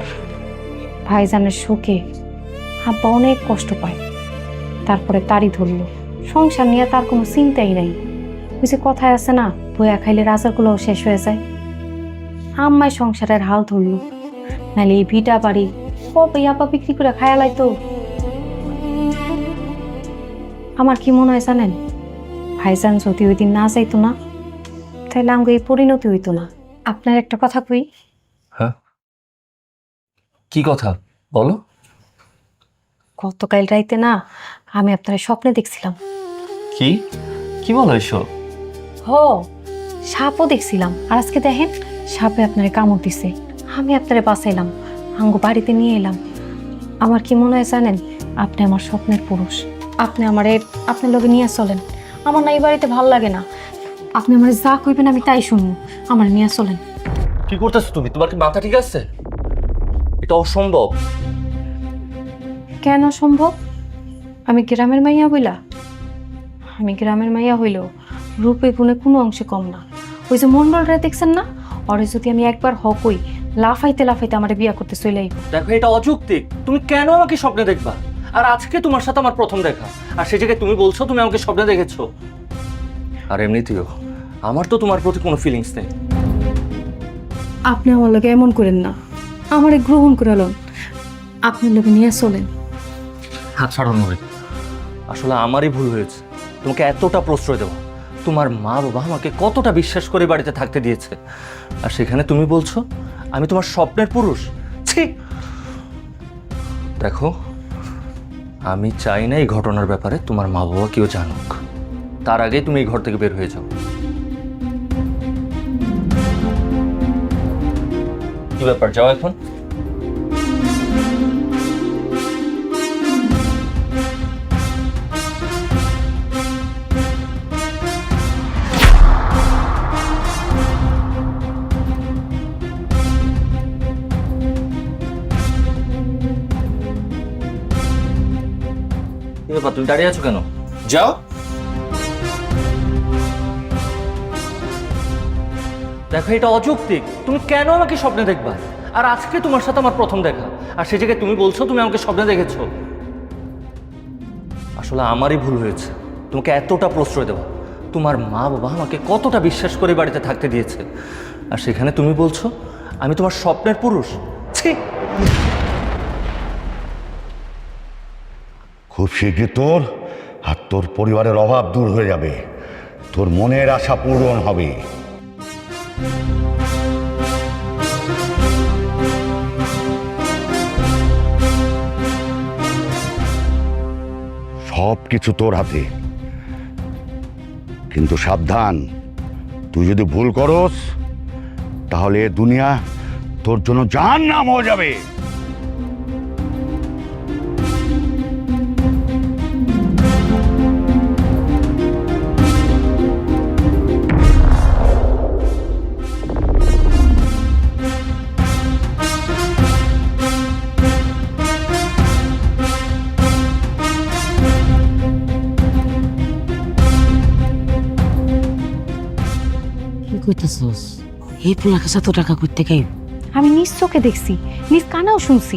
ভাইজানের শোকে আব্বা অনেক কষ্ট পায়। তারপরে তারই ধরল, সংসার নিয়ে তার কোনো চিন্তাই নাই। ওই যে কথায় আছে না, বয়া খাইলে রাজারগুলোও শেষ হয়ে যায়। আম্মায় সংসারের হাল ধরল, নাহলে এই ভিটা বাড়ি কবে আপা বিক্রি করে খায়ালাই তো। আমার কি মনে হয় জানেন, ভাইজান যদি ওই দিন না যাইতো না, তাহলে আমাকে এই পরিণতি হইতো না। আপনার একটা কথা কই। হ্যাঁ, কি কথা বলো? গতকাল রাইতে না আমি আপনার স্বপ্নে দেখছিলাম। কি কি বলো এসব? হ, সাপও দেখছিলাম। আর আজকে দেখেন সাপে আপনারে কামড় দিছে। আমি আপনারে বাঁচাইলাম, আঙ্গু বাড়িতে নিয়ে এলাম। আমার কি মনে হয় জানেন, আপনি আমার স্বপ্নের পুরুষ। আপনি আমারে আপনার লগে নিয়ে চলেন। আমার না এই বাড়িতে ভাল লাগে না। আপনি আমার যা কইবেন আমি তাই শুনবো। আমার নিয়ে চলেন। কি করতেছো তুমি? তোমার কি মাথা ঠিক আছে? এটা অসম্ভব। কেন সম্ভব? আমি গ্রামের মাইয়া বইলা? আমি গ্রামের মাইয়া হইলেও রূপে গুণে কোনো অংশে কম না। ওই যে মন্ডলরা দেখছেন না, ওরে যদি আমি একবার হকই, লাফাইতে লাফাইতে আমার বিয়া করতে চলে আইব। দেখো, এটা অযৌক্তিক। তুমি কেন আমাকে স্বপ্নে দেখবা? আর আজকে তোমার সাথে আমার প্রথম দেখা, আর সেই জায়গায় তুমি বলছো তুমি আমাকে স্বপ্নে দেখেছো। আর এমনিতেও আমার তো তোমার প্রতি কোনো ফিলিংস নেই। আপনি আমার লগে এমন করেন না, আমারে গ্রহণ করে লন। আপনার লগে নিয়ে চলেন। হাত ছাড়ো নরে। আসলে আমারই ভুল হয়েছে তোমাকে এতটা প্রশ্রয় দেওয়া। তোমার মা বাবা আমাকে কতটা বিশ্বাস করে বাড়িতে থাকতে দিয়েছে, আর সেখানে তুমি বলছো আমি তোমার স্বপ্নের পুরুষ। ছি! দেখো, আমি চাই না এই ঘটনার ব্যাপারে তোমার মা বাবা কেউ জানুক। তার আগেই তুমি এই ঘর থেকে বের হয়ে যাও। কি ব্যাপার, যাও এখন। কি ব্যাপার, তুমি দাঁড়িয়ে আছো কেন? যাও। দেখো, এটা অযৌক্তিক। তুমি কেন আমাকে স্বপ্নে দেখবা? আর আজকে তোমার সাথে আমার প্রথম দেখা, আর সেই জায়গায় তুমি বলছো তুমি আমাকে স্বপ্নে দেখেছো। আসলে আমারই ভুল হয়েছে তোমাকে এতটা প্রশ্রয় দেওয়া। তোমার মা বাবা আমাকে কতটা বিশ্বাস করে বাড়িতে থাকতে দিয়েছে, আর সেখানে তুমি বলছো আমি তোমার স্বপ্নের পুরুষ। ছি! খুব শীঘ্রই তোর আর তোর পরিবারের অভাব দূর হয়ে যাবে, তোর মনের আশা পূরণ হবে। সব কিছু তোর হাতে, কিন্তু সাবধান, তুই যদি ভুল করস তাহলে এ দুনিয়া তোর জন্য জাহান্নাম হয়ে যাবে। কি কইতেছস? এই পোলা কাছে এত টাকা করতে গাই? আমি নিজ চোখে দেখছি, নিজ কানেও শুনছি।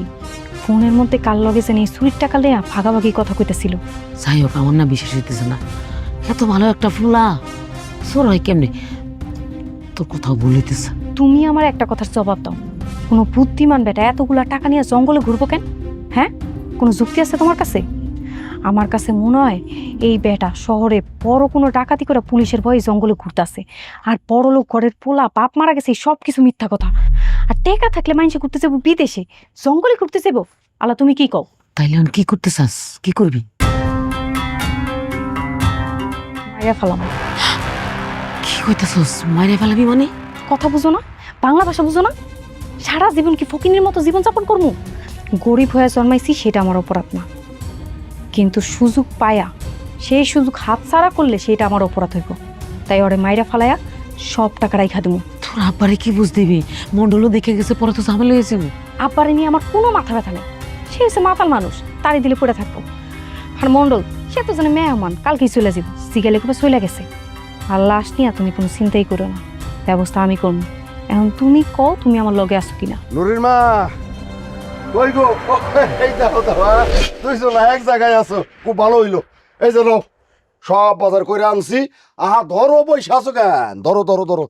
ফোনের মধ্যে কার লগে জানি চুরির টাকা লেয়া ভাগাভাগি কথা কইতেছিল। যাই হোক, আমার না বিশ্বাস হইতেছে না। এত ভালো একটা ফুলা চোর হয় কেমনে? তোর কোথাও ভুল হইতেছে। তুমি আমার একটা কথার জবাব দাও, কোনো বুদ্ধিমান বেটা এতগুলা টাকা নিয়ে জঙ্গলে ঘুরবো কেন? হ্যাঁ, কোনো যুক্তি আছে তোমার কাছে? আমার কাছে মনে হয় এই বেটা শহরে বড় কোনো ডাকাতি করে পুলিশের ভয়ে জঙ্গলে ঘুরতেছে। আর বড় লোক ঘরের পোলা বাপ মারা গেছে, সব কিছু মিথ্যা কথা। আর টেকা থাকলে মানুষে ঘুরতে যাবো বিদেশে, জঙ্গলে ঘুরতে যাবো। আলা তুমি কি কও? তাইলে এখন কি করতে চাস? কি করবি? মাইরা ফেলাম। কি কইতেছস? মাইরে ফেলাবি মানে? কথা বুঝো না? বাংলা ভাষা বুঝো না? সারা জীবন কি ফকিনের মতো জীবনযাপন করবো? গরিব হয়ে জন্মাইছি সেটা আমার অপরাধ না, কিন্তু সুযোগ পায়া সেই সুযোগ হাতছাড়া করলে সেটা আমার অপরাধ হইব। তাই ওরে মাইরা ফালায়া সব টাকা রাইখা দেবো। তোর আব্বারে কি বুঝ দিবি? মন্ডলও দেখে গেছে, পরে তো ঝামেলা হয়েছে। আব্বারে নিয়ে আমার কোনো মাথা ব্যথা নেই, সে হচ্ছে মাতাল মানুষ, তারই দিলে পড়ে থাকবো। আর মন্ডল সে তো জানে মেহমান, কালকেই চলে যাব, সিগালে খুব চলে গেছে। আর লাশ নিয়ে তুমি কোনো চিন্তাই করো না, ব্যবস্থা আমি করবো। এখন তুমি কও তুমি আমার লগে আসো কিনা। নুরির মা কই গো? এই দেখো তো, দুইজন এক জায়গায় আছো, খুব ভালো হইলো। এই যে নাও, সব বাজার করে আনছি। আহা ধরো, পয়সা আছো কেন? ধরো ধরো ধরো,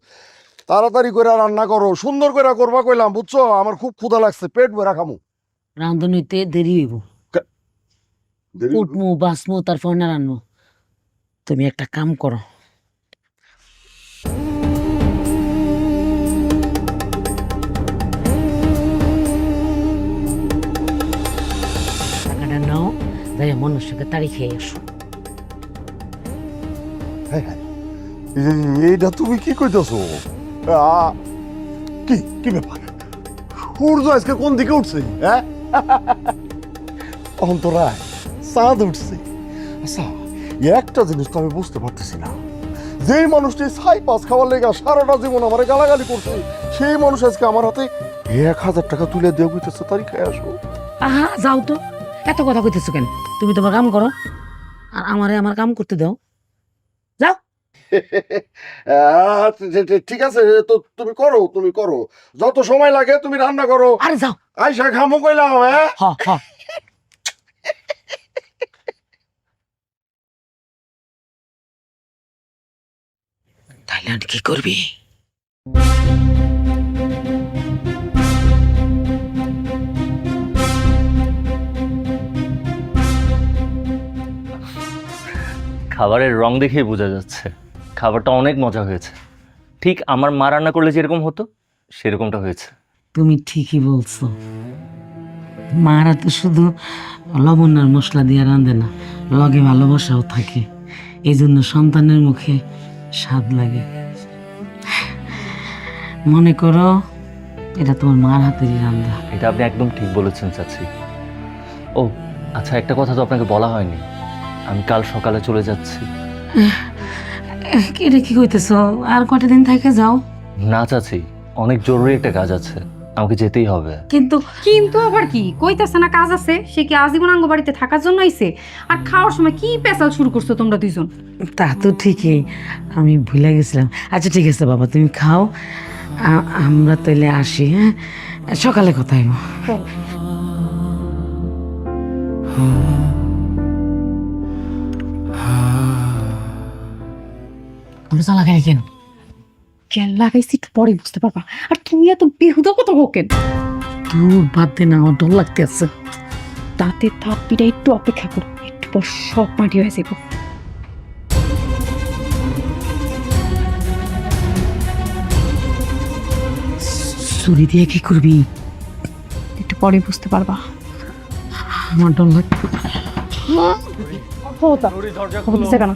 তাড়াতাড়ি করে রান্না করো, সুন্দর করে করবা কইলাম, বুঝছো? আমার খুব ক্ষুধা লাগছে, পেট ভরা খামু। রান্ধন হইতে দেরি হইব, দেরি উঠমু বাসমু তারপর না রান্নু। তুমি একটা কাম করো, টাকাটা নাও, যাই মনের সঙ্গে তাড়ি খেয়ে আসো। এইটা তুমি কি কইতেছো? কি কি ব্যাপার? সূর্য আজকে কোন দিকে উঠছে? হ্যাঁ, অন্তরায় চাঁদ উঠছে। আচ্ছা, একটা জিনিস তো আমি বুঝতে পারতেছি না, যেই মানুষটি ছাই পাঁচ খাওয়ার লেগা সারাটা জীবন আমার গালাগালি করছে, সেই মানুষ আজকে আমার হাতে 1000 টাকা তুলে দিয়ে কইতেছে তারি খেয়ে আসো। আহা যাও তো, এত কথা কইতেছো কেন? তুমি তোমার কাম করো, আর আমারে আমার কাম করতে দাও। যাও। ঠিক আছে, তো তুমি করো, তুমি করো, যত সময় লাগে তুমি রান্না করো। আরে যাও। আইসা খামো কইলাম। হ্যাঁ, হ হ। থাইল্যান্ড কি করবি? খাবারের রং দেখেই বোঝা যাচ্ছে খাবারটা অনেক মজা হয়েছে। ঠিক আমার মা রান্না করলে যেরকম হতো সেরকমটা হয়েছে। তুমি ঠিকই বলছো, মারা তো শুধু লবণ আর মশলা দিয়ে রাঁধে না, লগে ভালোবাসাও থাকে, এই জন্য সন্তানের মুখে স্বাদ লাগে। মনে করো এটা তোমার মার হাতেরই রান্না। এটা আপনি একদম ঠিক বলেছেন চাচি। ও আচ্ছা, একটা কথা তো আপনাকে বলা হয়নি, আমি কাল সকালে চলে যাচ্ছি। এটা কি কইতেছো? আর কটা দিন থেকে যাও। না চাচি, অনেক জরুরি একটা কাজ আছে, আমাকে যেতেই হবে। কিন্তু কিন্তু আবার কি কইতাছে না কাজ আছে? সে কি আজীবন আঙ্গ বাড়িতে থাকার জন্য আইছে? আর খাওয়ার সময় কি পেঁচাল শুরু করছো তোমরা দুইজন? তা তো ঠিকই, আমি ভুলে গেছিলাম। আচ্ছা ঠিক আছে বাবা, তুমি খাও, আমরা তাইলে আসি। হ্যাঁ, সকালে কথা হইব। লাগাই কেন? কেন লাগাইছি একটু পরে বুঝতে পারবা। আর তুমি এত বেহুদা কথা বলো কেন? তোর বাদ দে না, আমার ডর লাগতে আছে। তাতে তাপ পিঠা একটু অপেক্ষা করো, একটু পর সব মাটি হয়ে যাবো। ছুরি দিয়ে কি করবি? একটু পরে বুঝতে পারবা। আমার ডর লাগতে। বুঝছে কেন?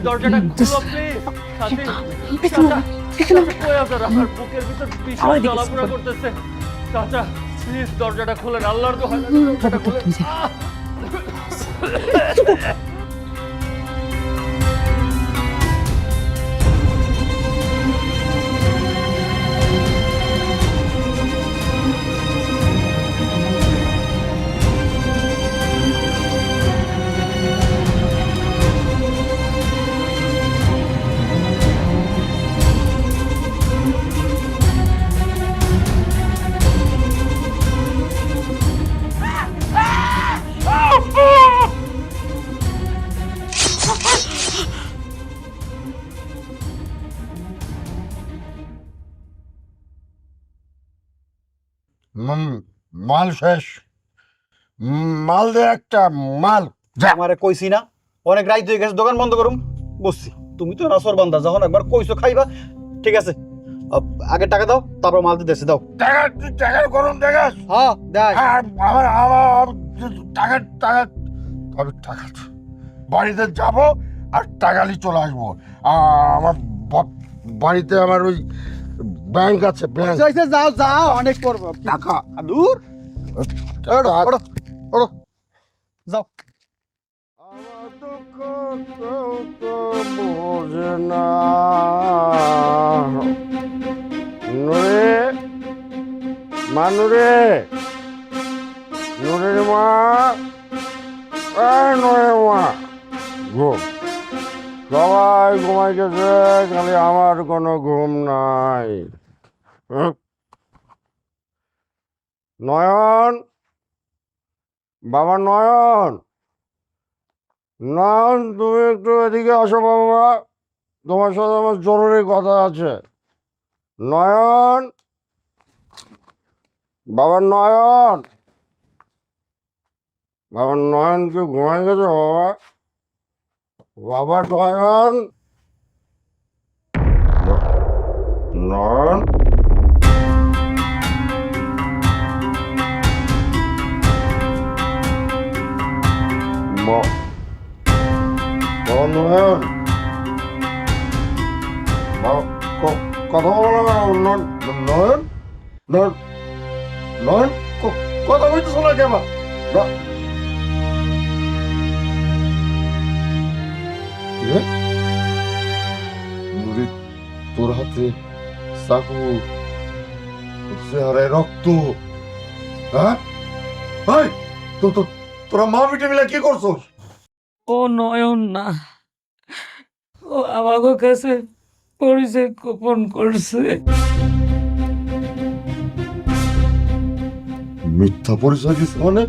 দরজাটা খুলো প্লিজ। আমার বুকের ভিতর ভীষণ জ্বালাপোড়া করতেছে। চাচা প্লিজ দরজাটা খোলেন, আল্লাহর দোহাই লাগে দরজাটা খোলেন। মাল শেষ, মাল দে একটা, মাল আমারে কইছি না অনেক রাইত হয়ে গেছে, দোকান বন্ধ করুম, বসছি। তুমি তো নাসর বান্দা, যখন একবার কইছো খাইবা, ঠিক আছে। আগে টাকা দাও, তারপর মাল দিতেছে, দাও। টাকার গরম দেখাস? হ্যাঁ দেখ। আমার টাকা টাকা আমি টাকা বাড়িতে যাব আর টাকালি চলে আসবো। আমার বাড়িতে আমার ওই ব্যাংক আছে, ব্যাংক। যাও যাও, অনেক করবো টাকা দূর। যাও। আমার দুঃখ কেউ তো বোঝে না। নুরে, মা নুরে, নুরের মা, নুরের মা, ঘুম। সবাই ঘুমাই গেছে, খালি আমার কোনো ঘুম নাই। নয়ন, বাবা নয়ন, নয়ন, তুমি একটু এদিকে আসো বাবা, তোমার সাথে আমার জরুরি কথা আছে। নয়ন, বাবা নয়ন, বাবা নয়ন কি ঘুমাই গেছে বাবা? বাবা নয়ন, নয়ন, বাবা নয়ন, কথা বলো না। নয়ন, নয়ন, নয়ন, নয়ন, কথা বলতে শোনা কেমন? তোর হাতে চাকু, চেহারায় রক্ত, হ্যাঁ? তোরা মা পিঠে মিলে কি করছোস? ও নয়ন না, ও আমাকে কাছে পরিচয় গোপন করছে। মিথ্যা পরিচয় দিস মানে?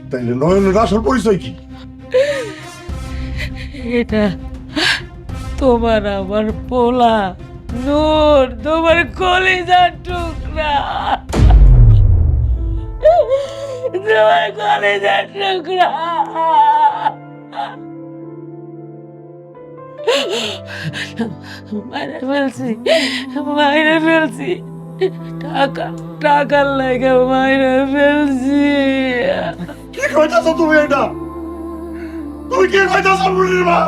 তাইলে নয়নের আসল পরিচয় কি? এটা তোমার আমার পোলা নূর, তোমার কলিজার টুকরা, তোমার কলিজার টুকরা। মাইরে ফেলছি, মাইরে ফেলছি, টাকা টাকার লাগে মাইরে ফেলছি। কি কইতাছ তুমি এটা? তুমি কি কইতাছ মুনির মা?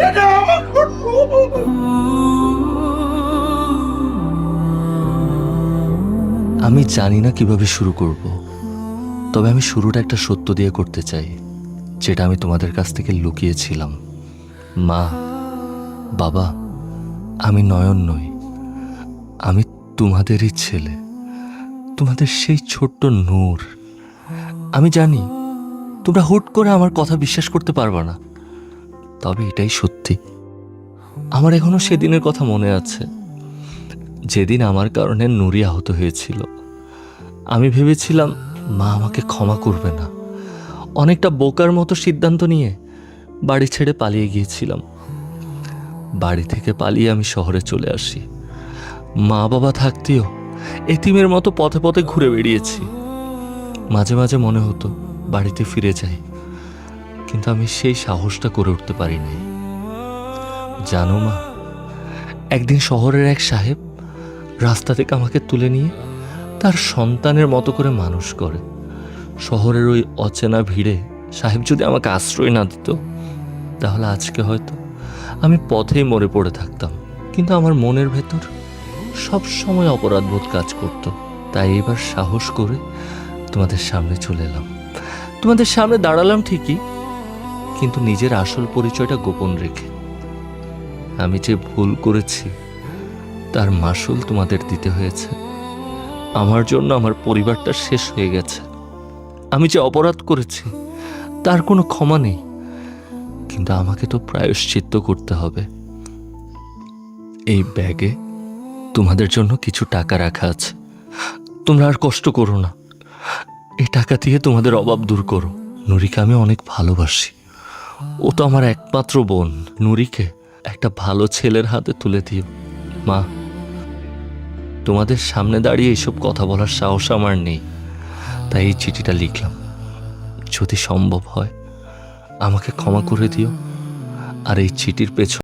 এটা আমার আমি জানি না কিভাবে শুরু করব, তবে আমি শুরুটা একটা সত্য দিয়ে করতে চাই, যেটা আমি তোমাদের কাছ থেকে লুকিয়েছিলাম। মা, বাবা, আমি নয়ন নই, আমি তোমাদেরই ছেলে, তোমাদের সেই ছোট্ট নূর। আমি জানি তোমরা হুট করে আমার কথা বিশ্বাস করতে পারবে না, তবে এটাই সত্যি। আমার এখনো সেদিনের কথা মনে আছে, যেদিন আমার কারণে নুরি আহত হয়েছিল। আমি ভেবেছিলাম মা আমাকে ক্ষমা করবে না, অনেকটা বোকার মতো সিদ্ধান্ত নিয়ে বাড়ি ছেড়ে পালিয়ে গিয়েছিলাম। বাড়ি থেকে পালিয়ে আমি শহরে চলে আসি। মা বাবা থাকতেও এতিমের মতো পথে পথে ঘুরে বেরিয়েছি। মাঝে মাঝে মনে হতো বাড়িতে ফিরে যাই, কিন্তু আমি সেই সাহসটা করে উঠতে পারিনি। জানো মা, একদিন শহরের এক সাহেব রাস্তা থেকে আমাকে তুলে নিয়ে তার সন্তানের মতো করে মানুষ করে। শহরের ওই অচেনা ভিড়ে সাহেব যদি আমাকে আশ্রয় না দিত, তাহলে আজকে হয়তো আমি পথেই মরে পড়ে থাকতাম। কিন্তু আমার মনের ভেতর সব সময় অপরাধবোধ কাজ করত। তাই এবার সাহস করে তোমাদের সামনে চলে এলাম। তোমাদের সামনে দাঁড়ালাম ঠিকই, কিন্তু নিজের আসল পরিচয়টা গোপন রেখে। আমি যে ভুল করেছি তার মাসুল তোমাদের দিতে হয়েছে। আমার জন্য আমার পরিবারটা শেষ হয়ে গেছে। আমি যে অপরাধ করেছি তার কোনো ক্ষমা নেই, কিন্তু আমাকে তো প্রায়শ্চিত্ত করতে হবে। এই ব্যাগে তোমাদের জন্য কিছু টাকা রাখা আছে, তোমরা আর কষ্ট করো না। এই টাকা দিয়ে তোমাদের অভাব দূর করো। নুরিকে আমি অনেক ভালোবাসি, ও তো আমার একমাত্র বোন। নুরিকে একটা ভালো ছেলের হাতে তুলে দিও। মা, তোমাদের সামনে দাঁড়িয়ে এসব কথা বলার সাহস আমার নেই, তাই এই চিঠিটা লিখলাম। যদি সম্ভব হয় আমাকে ক্ষমা করে দিও, আর এই চিঠির পেছনে